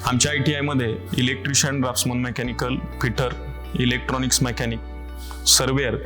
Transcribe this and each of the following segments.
आमच्या ITI मध्ये electrician, draughtsman, mechanical, fitter, electronics mechanic, surveyor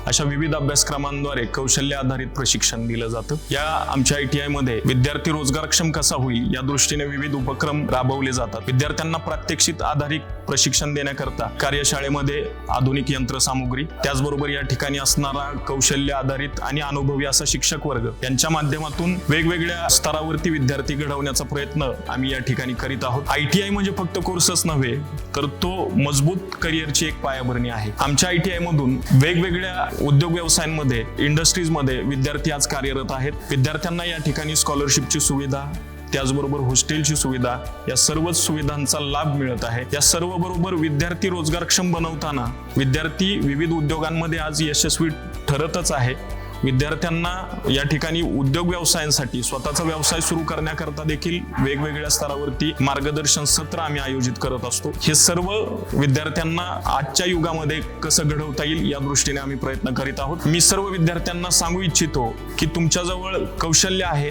अशा विविध अभ्यासक्रमांद्वारे कौशल्य आधारित प्रशिक्षण दिलं जातं। या आमच्या ITI मध्ये विद्यार्थी रोजगारक्षम कसा होईल या दृष्टीने विविध उपक्रम राबवले जातात। विद्यार्थ्यांना प्रात्यक्षिक आधारित प्रशिक्षण देण्याकरता कार्यशाळेमध्ये आधुनिक यंत्रसामुग्री, त्याचबरोबर या ठिकाणी असणारा कौशल्य आधारित आणि अनुभवी असा शिक्षक वर्ग यांच्या माध्यमातून वेगवेगळ्या स्तरावरती विद्यार्थी घडवण्याचा प्रयत्न आम्ही या ठिकाणी करीत आहोत। ITI म्हणजे फक्त कोर्सच नव्हे तर तो मजबूत करिअरची एक पायाभरणी आहे। आमच्या ITI मधून वेगवेगळ्या उद्योग व्यवसायांमध्ये, इंडस्ट्रीजमध्ये विद्यार्थी आज कार्यरत आहेत। विद्यार्थ्यांना या ठिकाणी स्कॉलरशिपची सुविधा, त्याचबरोबर हॉस्टेलची सुविधा, या सर्वच सुविधांचा लाभ मिळत आहे। या सर्व बरोबर विद्यार्थी रोजगारक्षम बनवताना विद्यार्थी विविध उद्योगांमध्ये आज यशस्वी ठरतच आहे। विद्यार्थ्यांना या ठिकाणी उद्योग व्यवसायांसाठी स्वतःचा व्यवसाय सुरू करण्याकरता देखील वेगवेगळ्या स्तरावरती मार्गदर्शन सत्र आम्ही आयोजित करत असतो। हे सर्व विद्यार्थ्यांना आजच्या युगामध्ये कसं घडवता येईल या दृष्टीने आम्ही प्रयत्न करीत आहोत। मी सर्व विद्यार्थ्यांना सांगू इच्छितो की तुमच्याजवळ कौशल्य आहे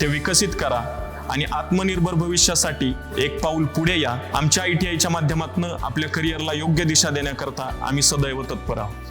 ते विकसित करा आणि आत्मनिर्भर भविष्यासाठी एक पाऊल पुढे या। आमच्या ITI च्या माध्यमातून आपल्या करिअरला योग्य दिशा देण्याकरता आम्ही सदैव तत्पर आहोत।